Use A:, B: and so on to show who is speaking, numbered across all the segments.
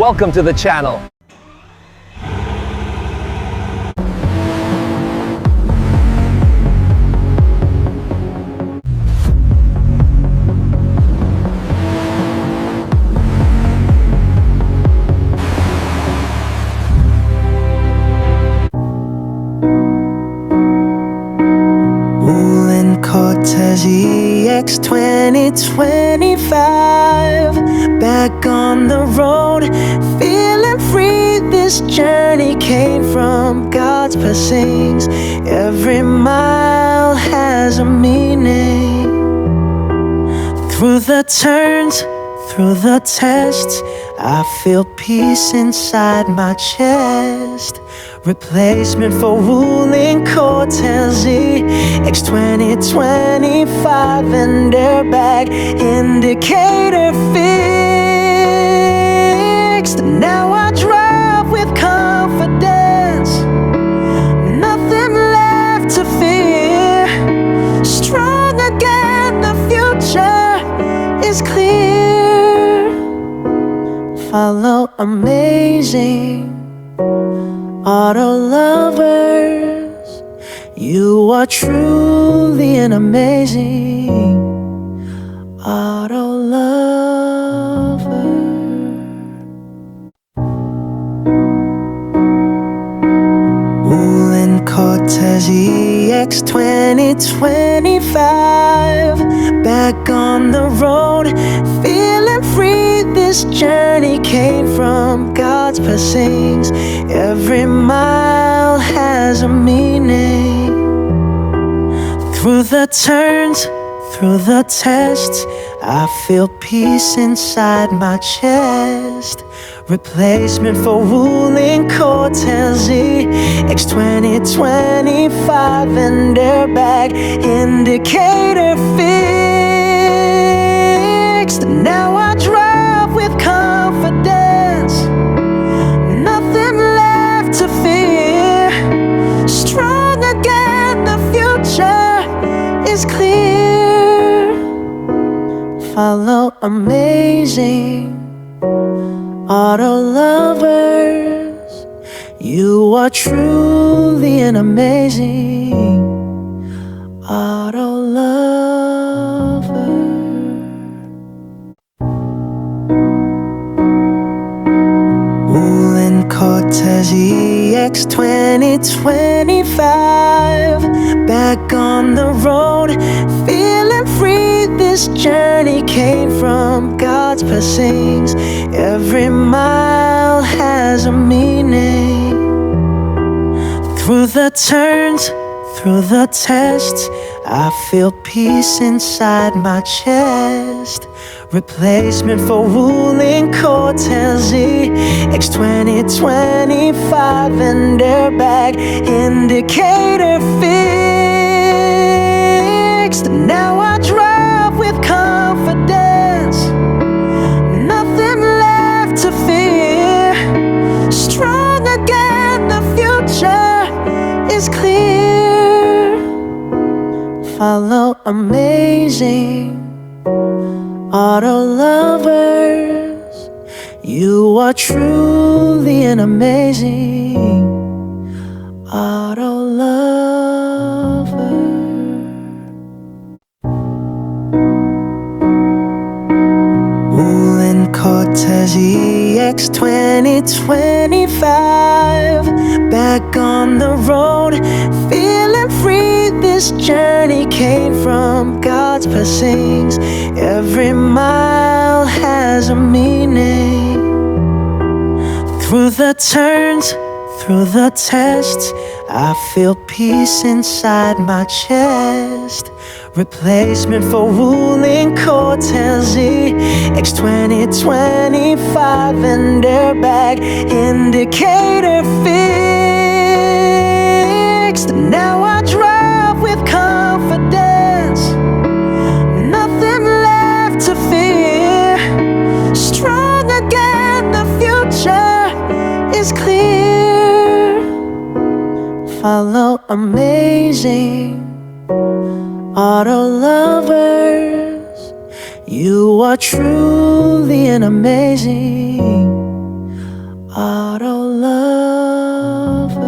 A: Welcome to the channel.
B: Wuling Cortez EX 2025. Back on the road, feeling free. This journey came from God's blessings. Every mile has a meaning. Through the turns, through the tests, I feel peace inside my chest. Replacement for Wuling Cortez EX 2025 and airbag indicator fixed. Now I drive with confidence, nothing left to fear. Strong again, the future is clear. Follow amazing auto lovers, you are truly an amazing auto lover. Wuling Cortez EX 2025. Back on the road, feeling free. This journey came from God's blessings. Every mile has a meaning. Through the turns, through the tests, I feel peace inside my chest. Replacement for Wuling Cortez EX 2025 and airbag indicator fixed. Now I drive with confidence, nothing left to fear. Strong again, the future is clear. Follow amazing auto lovers, you are truly an amazing auto lover. Wuling Cortez EX 2025. Back on the road, feeling free. This journey came from God's blessings. Every mile has a meaning. Through the turns, through the tests, I feel peace inside my chest. Replacement for Wuling Cortez EX 2025 and airbag indicator fixed. Now I drive with confidence, nothing left to fear. Strong again, the future is clear. Follow amazing auto lovers, you are truly an amazing auto lover. Wuling Cortez EX 2025. Back on the road, feeling free. This journey came from God's blessings. Every mile has a meaning. Through the turns, through the tests, I feel peace inside my chest. Replacement for Wuling Cortez EX 2025 and airbag indicator fixed. Now I drive with confidence, nothing left to fear. Strong again, the future is clear. Follow amazing auto lovers, you are truly an amazing auto lover.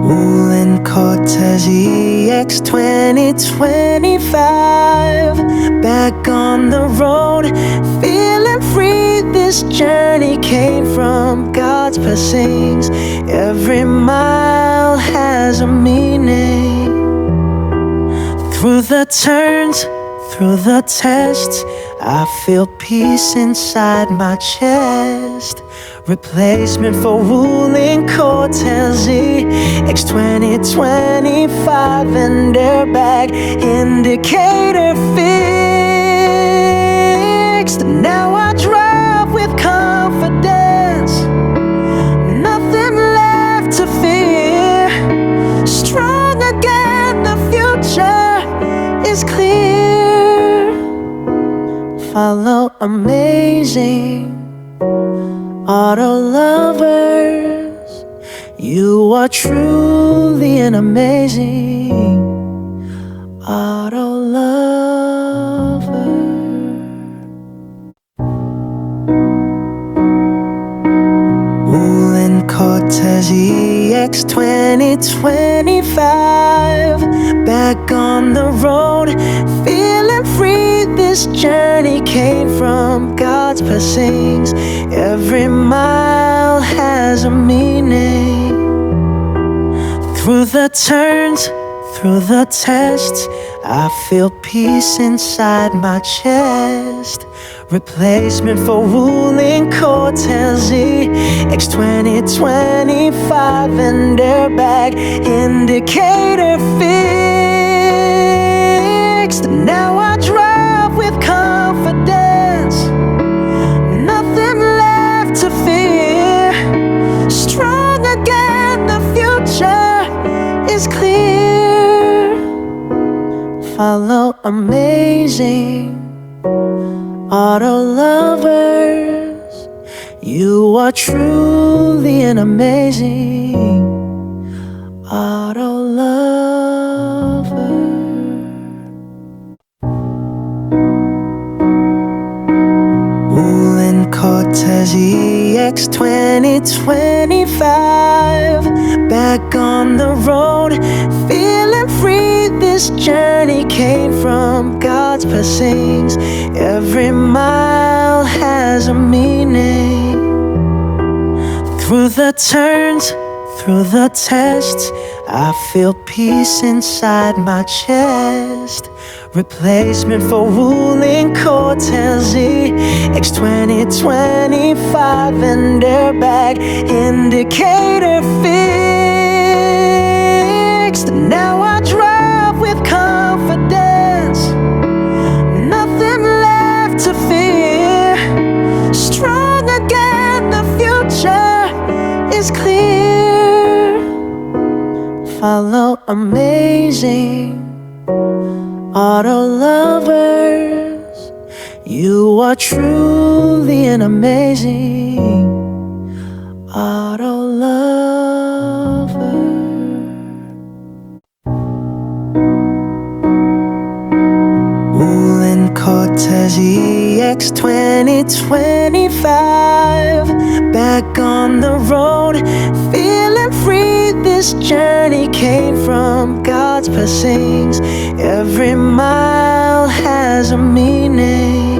B: Wuling Cortez EX 2025. Back on the road, feeling free. This journey came from God's blessings. Every mile has a meaning. Through the turns, through the tests, I feel peace inside my chest. Replacement for Wuling Cortez EX 2025 and airbag indicator fixed. Now I drive with confidence, nothing left to fear. Strong again, the future is clear. Follow amazing auto lovers. You are truly an amazing auto lover. Wuling Cortez EX 2025. Back on the road, feeling free. This journey came from God's blessings. Every mile has a meaning. Through the turns, through the tests, I feel peace inside my chest. Replacement for Wuling Cortez EX 2025 and airbag indicator fixed. Now I drive with confidence, nothing left to fear. Strong again, the future is clear. Follow amazing auto lovers. You are truly an amazing auto lover. Wuling Cortez EX 2025. Back on the road, feeling free. This journey came from God's blessings. Every mile has a meaning. Through the turns, through the tests, I feel peace inside my chest. Replacement for Wuling Cortez EX 2025 and airbag indicator fixed. Now I drive with confidence, nothing left to fear. Strong again, the future is clear. Follow amazing auto lovers. You are truly an amazing auto lover. Wuling Cortez EX 2025. Back on the road, feeling free. This journey came from God's blessings. Every mile has a meaning.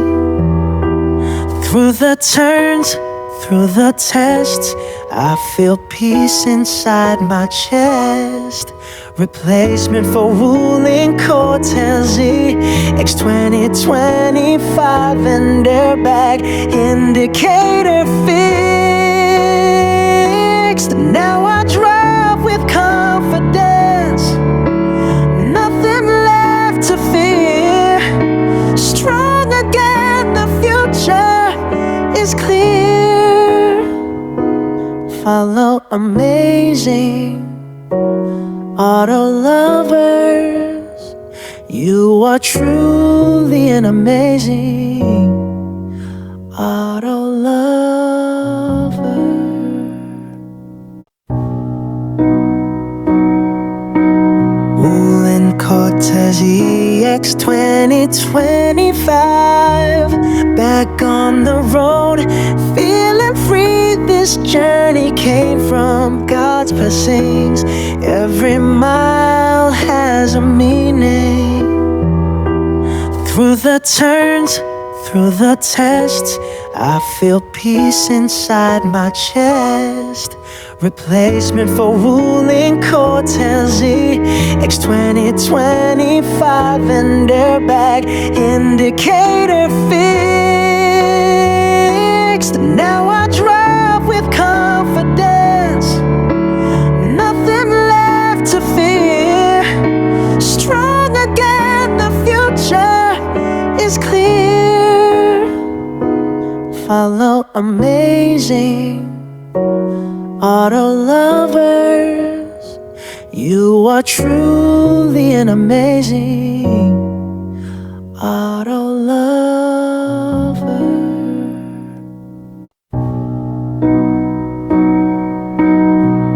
B: Through the turns, through the tests, I feel peace inside my chest. Replacement for Wuling Cortez EX 2025 and airbag indicator fixed. Now I drive with confidence, nothing left to fear. Strong again, the future is clear. Follow amazing auto lovers. You are truly an amazing auto lover. Ooh. Wuling Cortez EX 2025. Back on the road, feeling free. This journey came from God's blessings. Every mile has a meaning. Through the turns, through the tests, I feel peace inside my chest. Replacement for Wuling Cortez EX 2025 and airbag indicator fixed. Now I drive with confidence, nothing left to fear. Strong again, the future is clear. Follow amazing auto lovers, you are truly an amazing auto lover.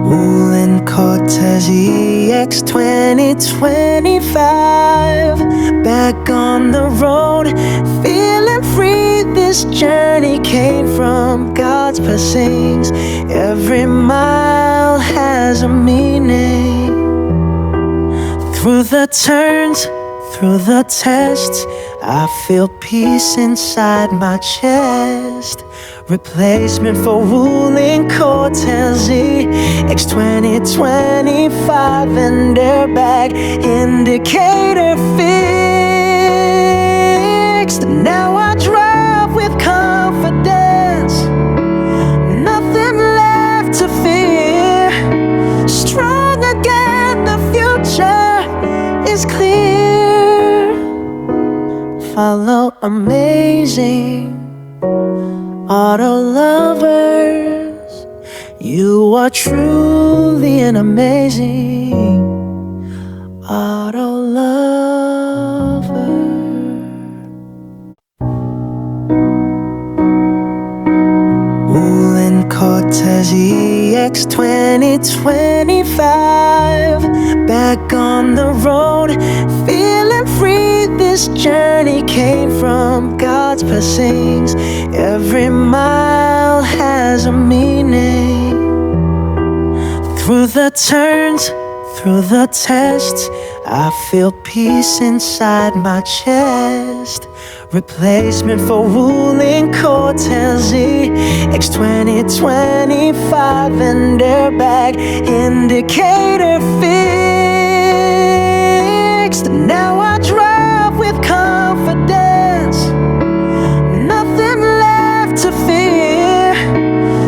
B: Wuling Cortez EX 2025. Back on the road, feeling free. This journey came from God's blessings. Every mile has a meaning. Through the turns, through the tests, I feel peace inside my chest. Replacement for Wuling Cortez EX 2025 and airbag indicator fixed. Now I drive with confidence, nothing left to fear. Strong again, the future is clear. Follow amazing auto lovers, you are truly an amazing auto lover. Wuling Cortez EX 2025. Back on the road, feeling free. This journey came from God's blessings. Every mile has a meaning. Through the turns, through the tests, I feel peace inside my chest. Replacement for Wuling Cortez EX 2025 and airbag indicator fixed. Now I drive with confidence, nothing left to fear.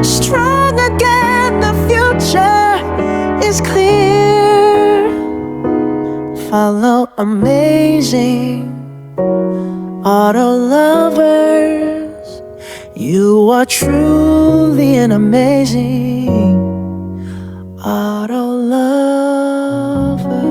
B: Strong again, the future is clear. Follow amazing auto lovers, you are truly an amazing auto lover.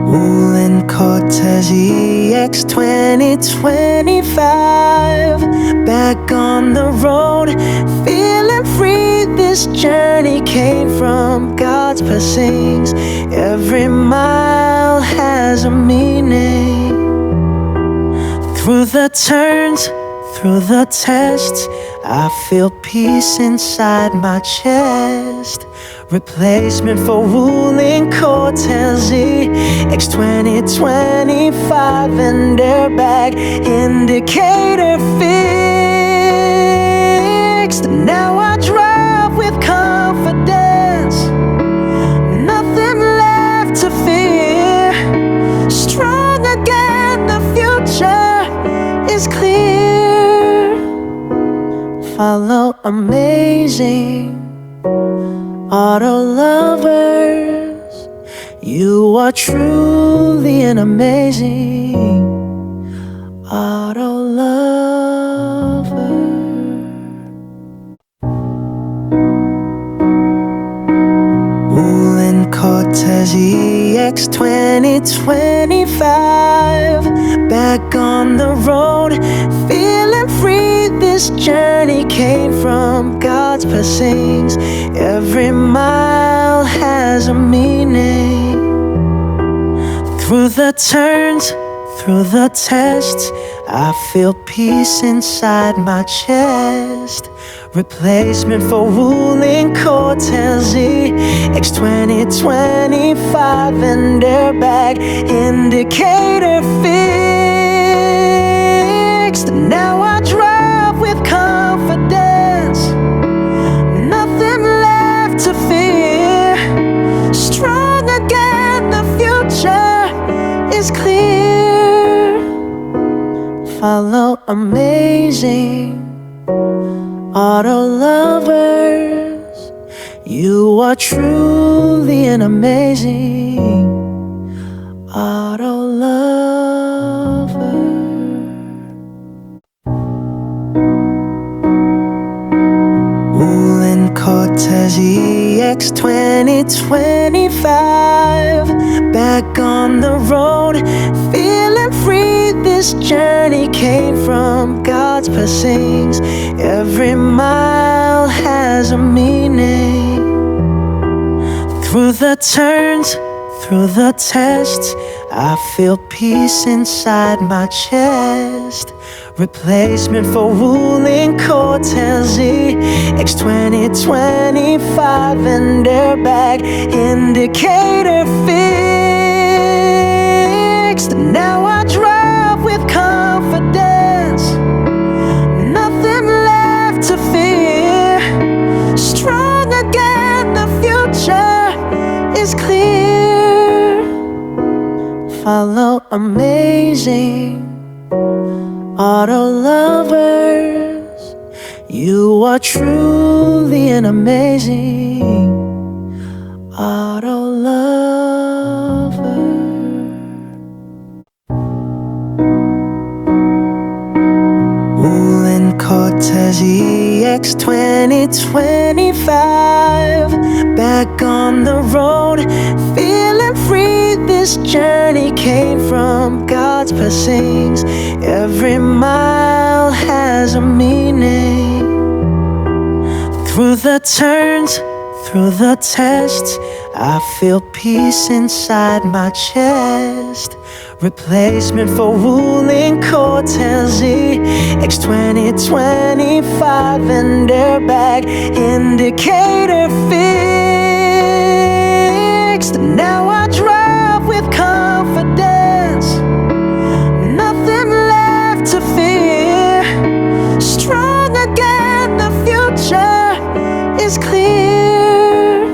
B: Wuling Cortez EX 2025. Back on the road, feeling free. This journey came from God's blessings. Every mile has a meaning. Through the turns, through the tests, I feel peace inside my chest. Replacement for Wuling Cortez EX 2025 and airbag indicator fixed. Now I drive with confidence, nothing left to fear. Strong again, the future is clear. Follow amazing auto lovers, you are truly an amazing auto lover. Wuling Cortez EX 2025. Back on the road, feeling free. this journey came from God's blessings. Every mile has a meaning. Through the turns, through the tests, I feel peace inside my chest. Replacement for Wuling Cortez EX 2025 and airbag indicator fixed. Now I drive with confidence, nothing left to fear. Strong again, the future is clear. Follow amazing auto lovers, you are truly an amazing auto lover. Wuling Cortez EX 2025, back on the road, feeling free. This journey came from God's blessings. Every mile has a meaning. Through the turns, through the tests, I feel peace inside my chest. Replacement for Wuling Cortez EX 2025 and airbag indicator fixed. Now I drive with confidence, nothing left to fear. Strong again, the future is clear. Follow amazing auto lovers, you are truly an amazing auto lover. Wuling Cortez EX 2025, back on the road, feeling free. This journey came from God's blessings. Every mile has a meaning. Through the turns, through the tests, I feel peace inside my chest. Replacement for Wuling Cortez EX 2025 and airbag indicator fixed. Now I drive with confidence, nothing left to fear. Strong again, the future is clear.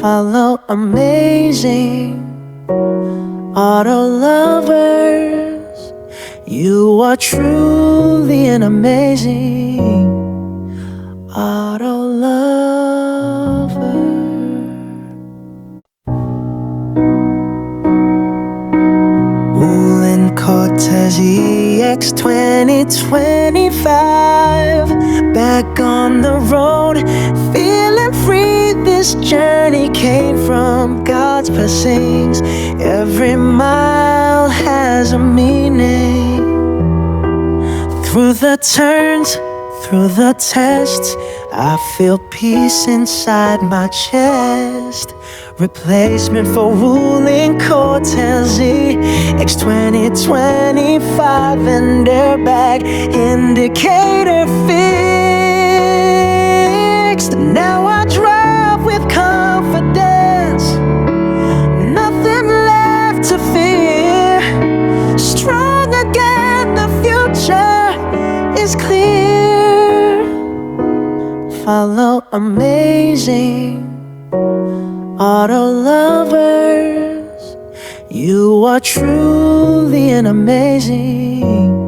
B: Follow amazing auto lovers, you are truly an amazing auto lover. Wuling Cortez EX 2025, back on the road, feeling free. This journey came from God's blessings. Every mile has a meaning. Through the turns, through the tests, I feel peace inside my chest. Replacement for Wuling Cortez EX 2025 and airbag indicator fixed. Now I drive with confidence, nothing left to fear. Strong again, the future is clear. Follow amazing auto lovers, you are truly an amazing